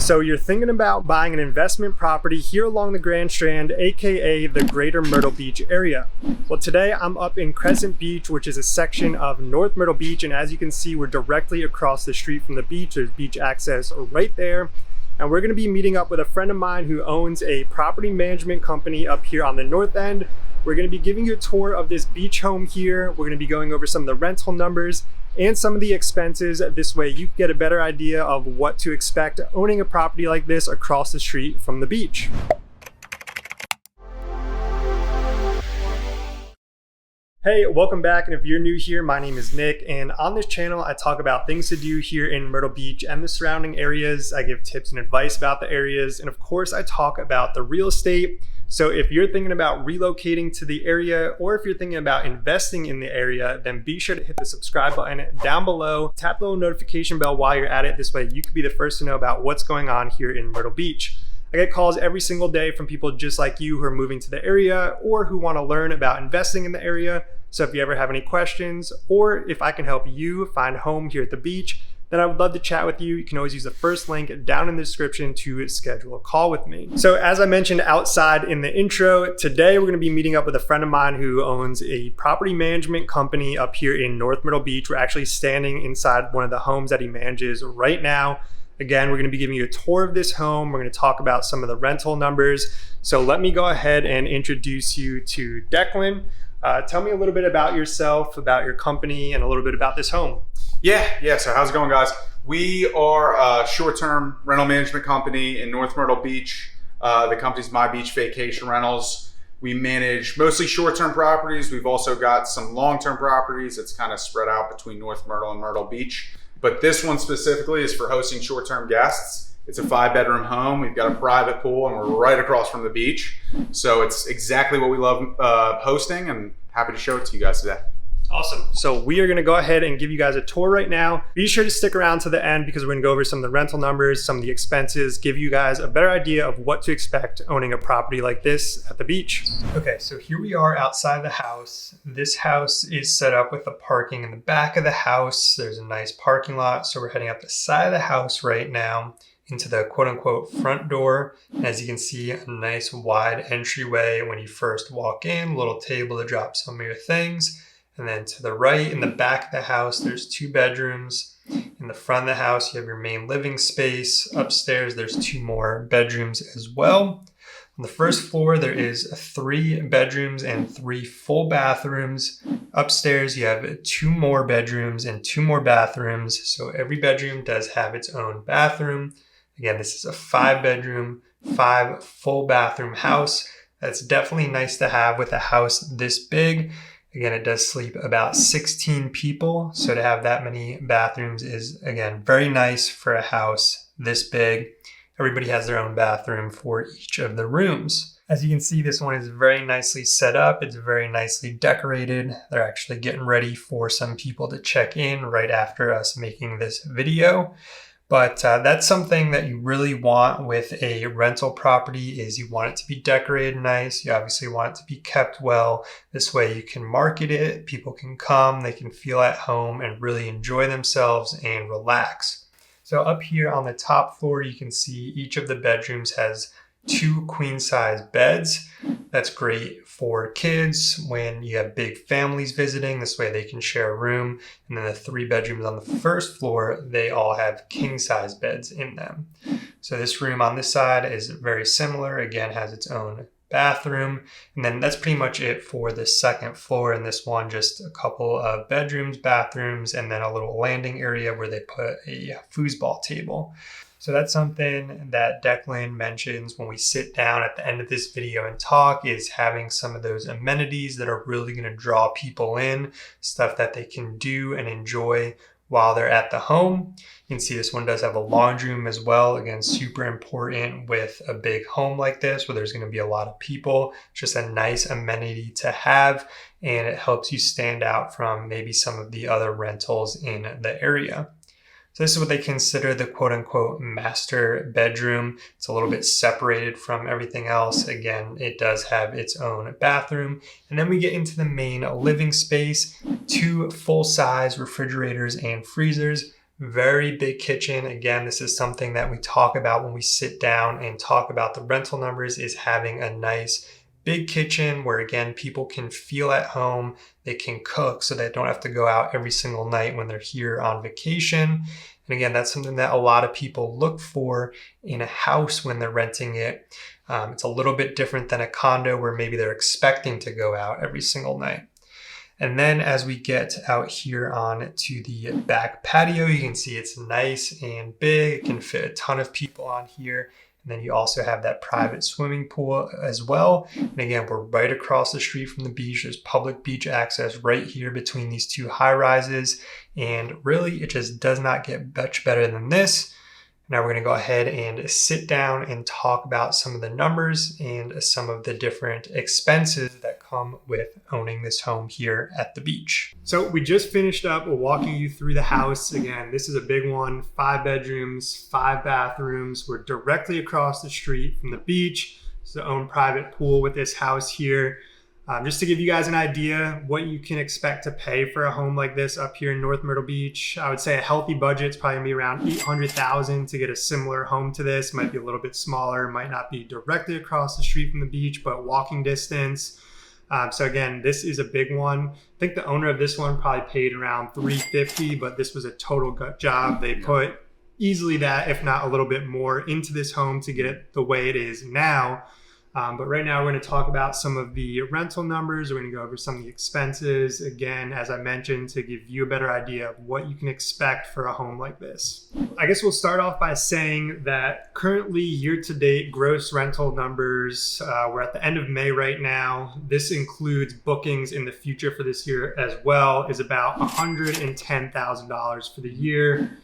So you're thinking about buying an investment property here along the Grand Strand, aka the greater Myrtle Beach area. Well, today I'm up in Crescent Beach, which is a section of North Myrtle Beach, and as you can see, we're directly across the street from the beach. There's beach access right there. And we're gonna be meeting up with a friend of mine who owns a property management company up here on the north end. We're gonna be giving you a tour of this beach home here. We're gonna be going over some of the rental numbers and some of the expenses. This way you can get a better idea of what to expect owning a property like this across the street from the beach. Hey, welcome back, and if you're new here, my name is Nick, and on this channel I talk about things to do here in Myrtle Beach and the surrounding areas. I give tips and advice about the areas, and of course I talk about the real estate. So if you're thinking about relocating to the area, or if you're thinking about investing in the area, then be sure to hit the subscribe button down below. Tap the little notification bell while you're at it. This way you can be the first to know about what's going on here in Myrtle Beach. I get calls every single day from people just like you who are moving to the area or who want to learn about investing in the area. So if you ever have any questions, or if I can help you find a home here at the beach, then I would love to chat with you. You can always use the first link down in the description to schedule a call with me. So as I mentioned outside in the intro, today we're gonna be meeting up with a friend of mine who owns a property management company up here in North Myrtle Beach. We're actually standing inside one of the homes that he manages right now. Again, we're gonna be giving you a tour of this home. We're gonna talk about some of the rental numbers. So let me go ahead and introduce you to Declan. Tell me a little bit about yourself, about your company, and a little bit about this home. Yeah. So how's it going, guys? We are a short-term rental management company in North Myrtle Beach. The company's myBeach Vacation Rentals. We manage mostly short-term properties. We've also got some long-term properties. It's kind of spread out between North Myrtle and Myrtle Beach. But this one specifically is for hosting short-term guests. It's a 5-bedroom home. We've got a private pool, and we're right across from the beach. So it's exactly what we love hosting, and happy to show it to you guys today. Awesome. So we are going to go ahead and give you guys a tour right now. Be sure to stick around to the end because we're going to go over some of the rental numbers, some of the expenses, give you guys a better idea of what to expect owning a property like this at the beach. Okay, so here we are outside the house. This house is set up with the parking in the back of the house. There's a nice parking lot. So we're heading up the side of the house right now into the quote-unquote front door. And as you can see, a nice wide entryway when you first walk in, a little table to drop some of your things. And then to the right, in the back of the house, there's 2 bedrooms. In the front of the house, you have your main living space. Upstairs, there's 2 more bedrooms as well. On the first floor, there is 3 bedrooms and 3 full bathrooms. Upstairs, you have 2 more bedrooms and 2 more bathrooms. So every bedroom does have its own bathroom. Again, this is a 5-bedroom, 5 full bathroom house. That's definitely nice to have with a house this big. Again, it does sleep about 16 people. So to have that many bathrooms is, again, very nice for a house this big. Everybody has their own bathroom for each of the rooms. As you can see, this one is very nicely set up. It's very nicely decorated. They're actually getting ready for some people to check in right after us making this video. But that's something that you really want with a rental property is you want it to be decorated nice. You obviously want it to be kept well. This way you can market it. People can come, they can feel at home and really enjoy themselves and relax. So up here on the top floor, you can see each of the bedrooms has 2 queen-size beds. That's great for kids when you have big families visiting. This way they can share a room. And then the 3 bedrooms on the first floor, they all have king-size beds in them. So this room on this side is very similar. Again, has its own bathroom. And then that's pretty much it for the second floor. And this one, just a couple of bedrooms, bathrooms, and then a little landing area where they put a foosball table. So that's something that Declan mentions when we sit down at the end of this video and talk, is having some of those amenities that are really going to draw people in, stuff that they can do and enjoy while they're at the home. You can see this one does have a laundry room as well. Again, super important with a big home like this where there's going to be a lot of people. It's just a nice amenity to have, and it helps you stand out from maybe some of the other rentals in the area. So this is what they consider the quote-unquote master bedroom. It's a little bit separated from everything else. Again, it does have its own bathroom. And then we get into the main living space, 2 full-size refrigerators and freezers. Very big kitchen. Again, this is something that we talk about when we sit down and talk about the rental numbers, is having a nice big kitchen where, again, people can feel at home. They can cook so they don't have to go out every single night when they're here on vacation. And again, that's something that a lot of people look for in a house when they're renting it. It's a little bit different than a condo where maybe they're expecting to go out every single night. And then as we get out here on to the back patio, you can see it's nice and big. It can fit a ton of people on here. And then you also have that private swimming pool as well. And again, we're right across the street from the beach. There's public beach access right here between these two high rises. And really, it just does not get much better than this. Now we're going to go ahead and sit down and talk about some of the numbers and some of the different expenses that come with owning this home here at the beach. So we just finished up walking you through the house. Again, this is a big one, 5 bedrooms, 5 bathrooms. We're directly across the street from the beach. It's our own private pool with this house here. Just to give you guys an idea what you can expect to pay for a home like this up here in North Myrtle Beach, I would say a healthy budget is probably gonna be around $800,000 to get a similar home to this. Might be a little bit smaller, might not be directly across the street from the beach, but walking distance. So again, this is a big one. I think the owner of this one probably paid around $350,000, but this was a total gut job. They put easily that, if not a little bit more, into this home to get it the way it is now. But right now we're going to talk about some of the rental numbers. We're going to go over some of the expenses. Again, as I mentioned, to give you a better idea of what you can expect for a home like this. I guess we'll start off by saying that currently year-to-date gross rental numbers, we're at the end of May right now. This includes bookings in the future for this year as well, is about $110,000 for the year.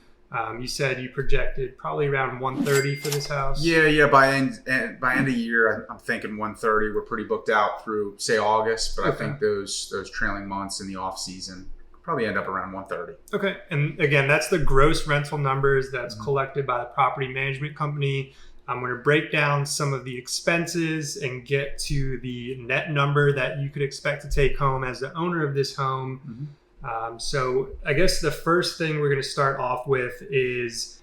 You said you projected probably around 130 for this house. Yeah. By end of year, I'm thinking 130. We're pretty booked out through say August, but okay. I think those trailing months in the off season probably end up around 130. Okay, and again, that's the gross rental numbers that's collected by the property management company. I'm going to break down some of the expenses and get to the net number that you could expect to take home as the owner of this home. So I guess the first thing we're going to start off with is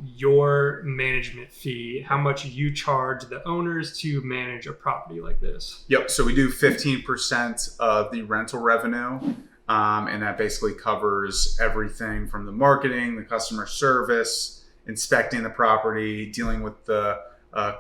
your management fee, how much you charge the owners to manage a property like this. Yep. So we do 15% of the rental revenue. And that basically covers everything from the marketing, the customer service, inspecting the property, dealing with the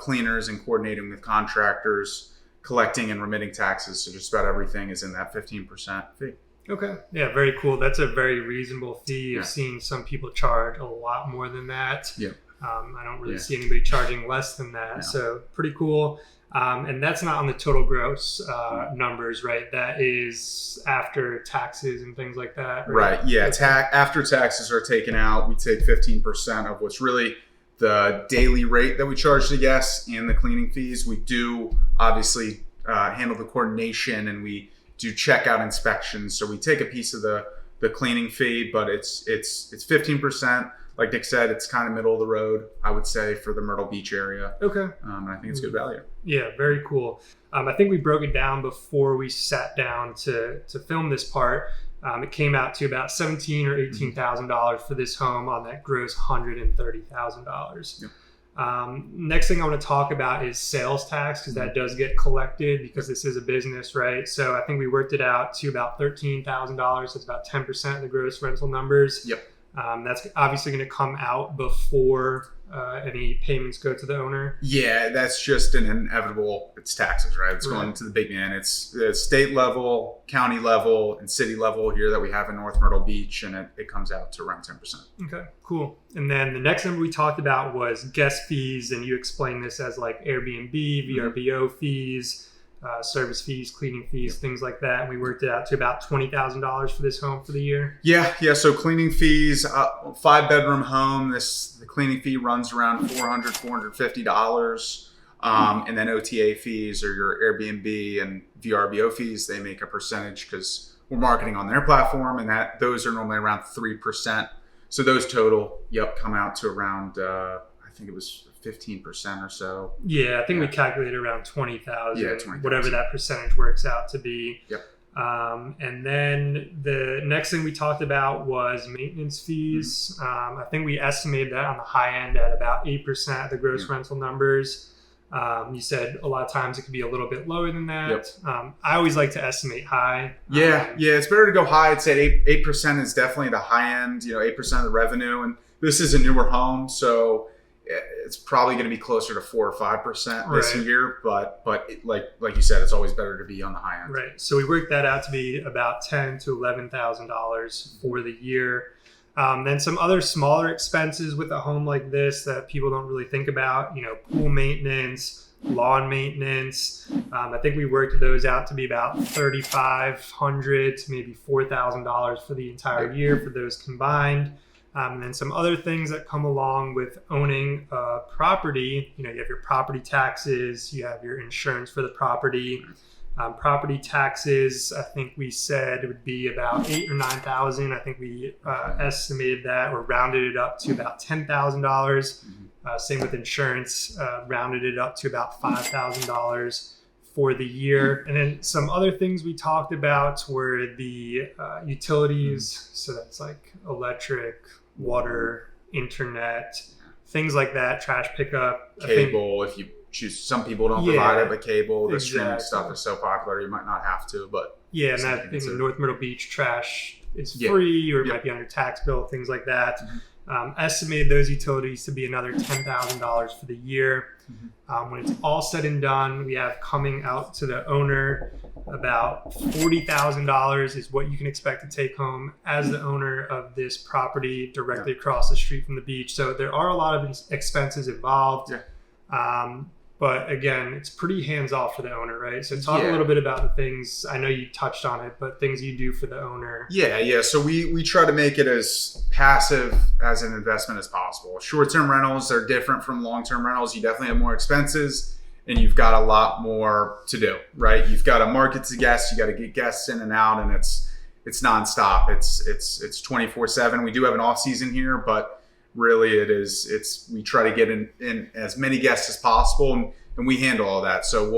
cleaners and coordinating with contractors, collecting and remitting taxes. So just about everything is in that 15% fee. Okay. Yeah, very cool. That's a very reasonable fee. I've seen some people charge a lot more than that. Yeah. I don't really see anybody charging less than that. No. So pretty cool. And that's not on the total gross numbers, right? That is after taxes and things like that. Right. Yeah. After taxes are taken out, we take 15% of what's really the daily rate that we charge the guests and the cleaning fees. We do obviously handle the coordination and we do checkout inspections. So we take a piece of the cleaning fee, but it's 15%. Like Nick said, it's kind of middle of the road, I would say, for the Myrtle Beach area. Okay. And I think it's good value. Yeah, very cool. I think we broke it down before we sat down to film this part. It came out to about $17,000 or $18,000 for this home on that gross $130,000. Yep. Next thing I want to talk about is sales tax, because that does get collected because this is a business, right? So I think we worked it out to about $13,000. That's about 10% of the gross rental numbers. Yep. That's obviously going to come out before any payments go to the owner. Yeah, that's just an inevitable. It's taxes, right? It's going to the big man. It's the state level, county level, and city level here that we have in North Myrtle Beach, and it comes out to around 10%. Okay, cool. And then the next number we talked about was guest fees, and you explained this as like Airbnb, VRBO fees, service fees, cleaning fees, things like that. And we worked it out to about $20,000 for this home for the year. Yeah. So cleaning fees, 5-bedroom home. The cleaning fee runs around $400, $450. And then OTA fees or your Airbnb and VRBO fees, they make a percentage because we're marketing on their platform, and those are normally around 3%. So those total, come out to around, I think it was 15% or so. Yeah, I think we calculated around 20,000. Yeah, 20,000. Whatever that percentage works out to be. Yep. And then the next thing we talked about was maintenance fees. I think we estimated that on the high end at about 8% of the gross rental numbers. You said a lot of times it could be a little bit lower than that. I always like to estimate high. Yeah, it's better to go high. I'd say 8% is definitely the high end, 8% of the revenue. And this is a newer home, so it's probably going to be closer to 4 or 5% this year. But like you said, it's always better to be on the high end. Right. So we worked that out to be about $10,000 to $11,000 for the year. Then some other smaller expenses with a home like this that people don't really think about, pool maintenance, lawn maintenance. I think we worked those out to be about $3,500 to maybe $4,000 for the entire year for those combined. And then some other things that come along with owning a property. You have your property taxes, you have your insurance for the property. Property taxes, I think we said it would be about $8,000 or $9,000. I think we estimated that or rounded it up to about $10,000. Same with insurance, rounded it up to about $5,000 for the year. And then some other things we talked about were the utilities. So that's like electric, water, internet, things like that, trash pickup. Cable, if you choose. Some people don't provide it, but cable, the streaming stuff is so popular, you might not have to. But and that in North Myrtle Beach, trash is free, or it might be on your tax bill, things like that. Estimated those utilities to be another $10,000 for the year. When it's all said and done, we have coming out to the owner about $40,000 is what you can expect to take home as the owner of this property directly across the street from the beach. So there are a lot of expenses involved. But again, it's pretty hands-off for the owner, right? So talk a little bit about the things, I know you touched on it, but things you do for the owner. So we try to make it as passive as an investment as possible. Short-term rentals are different from long-term rentals. You definitely have more expenses and you've got a lot more to do, right? You've got to market to guests, you got to get guests in and out, and it's nonstop. It's 24/7. We do have an off season here, but really we try to get in as many guests as possible, and we handle all that. So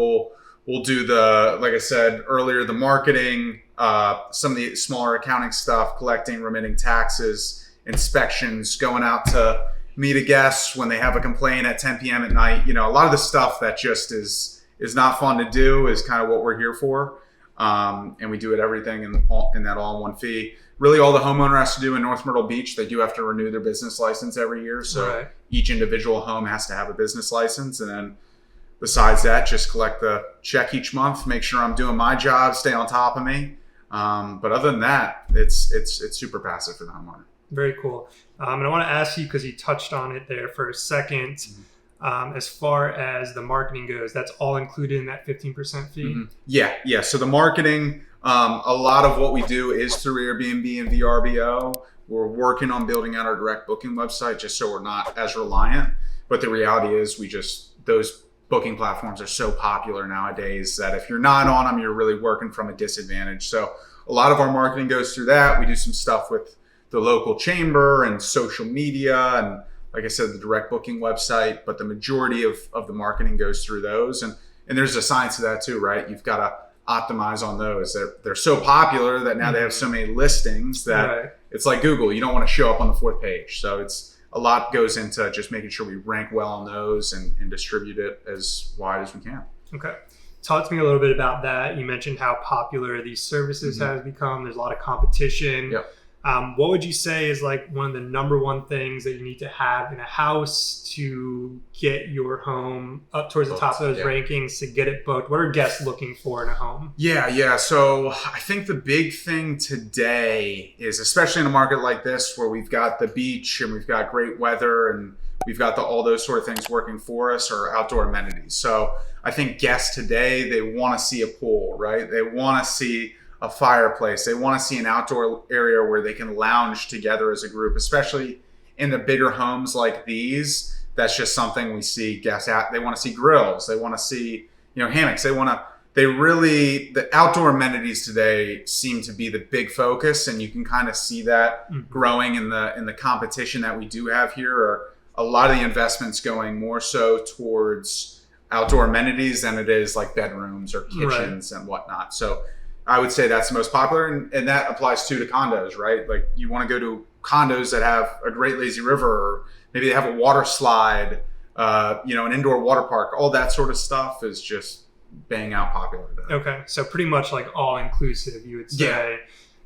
we'll do like I said earlier, the marketing, some of the smaller accounting stuff, collecting, remitting taxes, inspections, going out to meet a guest when they have a complaint at 10 p.m. at night. A lot of the stuff that just is not fun to do is kind of what we're here for. And we do everything in that all in one fee. Really, all the homeowner has to do in North Myrtle Beach, they do have to renew their business license every year. So each individual home has to have a business license. And then besides that, just collect the check each month, make sure I'm doing my job, stay on top of me. But other than that, it's super passive for the homeowner. Very cool. And I want to ask you, because you touched on it there for a second, as far as the marketing goes, that's all included in that 15% fee? Yeah. So the marketing, a lot of what we do is through Airbnb and VRBO. We're working on building out our direct booking website just so we're not as reliant. But the reality is those booking platforms are so popular nowadays that if you're not on them, you're really working from a disadvantage. So a lot of our marketing goes through that. We do some stuff with the local chamber and social media and, like I said, the direct booking website, but the majority of the marketing goes through those. And there's a science to that too, right? You've got to optimize on those. They're so popular that now they have so many listings that it's like Google. You don't want to show up on the 4th page. So a lot goes into just making sure we rank well on those and distribute it as wide as we can. Okay. Talk to me a little bit about that. You mentioned how popular these services have become. There's a lot of competition. What would you say is like one of the number one things that you need to have in a house to get your home up towards the top of those rankings, to get it booked? What are guests looking for in a home? Yeah. So I think the big thing today is, especially in a market like this where we've got the beach and we've got great weather and we've got all those sort of things working for us, are outdoor amenities. So I think guests today, they want to see a pool, right? They want to see a fireplace. They want to see an outdoor area where they can lounge together as a group, especially in the bigger homes like these. That's just something we see guests at. They want to see grills. They want to see, hammocks. The outdoor amenities today seem to be the big focus, and you can kind of see that growing in the competition that we do have here. Are a lot of the investments going more so towards outdoor amenities than it is like bedrooms or kitchens and whatnot. So I would say that's the most popular, and that applies too to condos, right? Like you want to go to condos that have a great lazy river, or maybe they have a water slide, an indoor water park. All that sort of stuff is just bang out popular today. Okay, so pretty much like all inclusive, you would say. Yeah.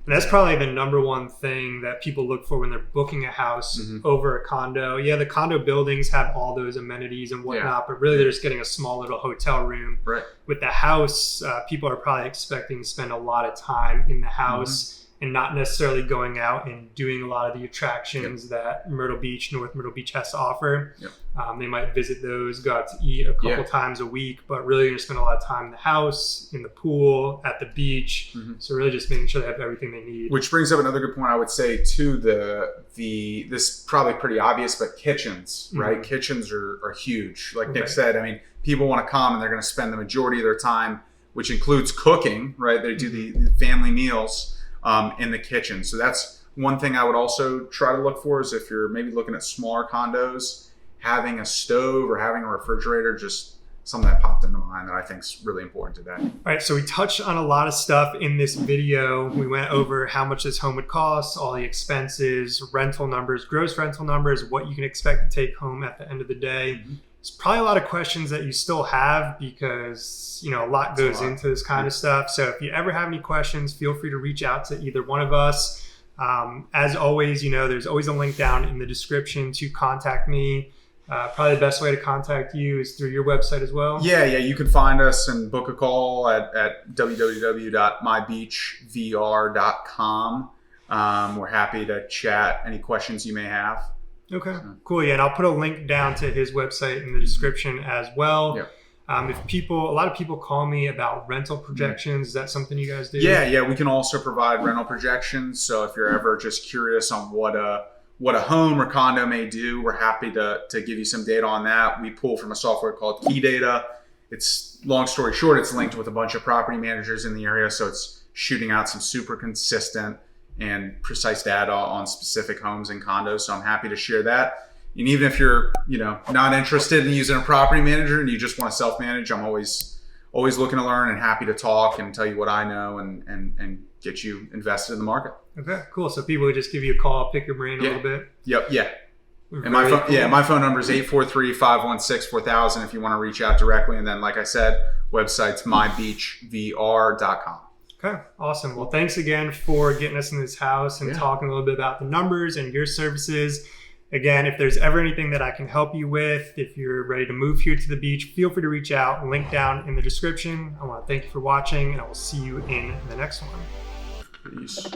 And that's probably the number one thing that people look for when they're booking a house over a condo. Yeah, the condo buildings have all those amenities and whatnot, but really they're just getting a small little hotel room. Right. With the house, people are probably expecting to spend a lot of time in the house and not necessarily going out and doing a lot of the attractions that Myrtle Beach, North Myrtle Beach has to offer. They might visit those, go out to eat a couple times a week, but really you're going to spend a lot of time in the house, in the pool, at the beach. So really just making sure they have everything they need. Which brings up another good point I would say too, this is probably pretty obvious, but kitchens, right? Kitchens are huge. Like Nick said, I mean, people want to come and they're going to spend the majority of their time, which includes cooking, right? They do the family meals in the kitchen. So that's one thing I would also try to look for, is if you're maybe looking at smaller condos, having a stove or having a refrigerator, just something that popped into mind that I think is really important today. All right, so we touched on a lot of stuff in this video. We went over how much this home would cost, all the expenses, rental numbers, gross rental numbers, what you can expect to take home at the end of the day. There's probably a lot of questions that you still have because, a lot goes into this kind of stuff. So if you ever have any questions, feel free to reach out to either one of us. As always, there's always a link down in the description to contact me. Probably the best way to contact you is through your website as well. Yeah. You can find us and book a call at www.mybeachvr.com. We're happy to chat any questions you may have. Okay, cool. Yeah, and I'll put a link down to his website in the description as well. A lot of people call me about rental projections. Is that something you guys do? Yeah. We can also provide rental projections. So if you're ever just curious on what a home or condo may do, we're happy to give you some data on that. We pull from a software called Key Data. It's, long story short, it's linked with a bunch of property managers in the area. So it's shooting out some super consistent and precise data on specific homes and condos. So I'm happy to share that. And even if you're, not interested in using a property manager and you just want to self-manage, I'm always looking to learn and happy to talk and tell you what I know and get you invested in the market. Okay, cool. So people would just give you a call, pick your brain a little bit. Yeah. And my phone number is 843-516-4000 if you want to reach out directly. And then, like I said, website's mybeachvr.com. Okay, awesome. Well, thanks again for getting us in this house and talking a little bit about the numbers and your services. Again, if there's ever anything that I can help you with, if you're ready to move here to the beach, feel free to reach out. Link down in the description. I want to thank you for watching, and I will see you in the next one. Peace.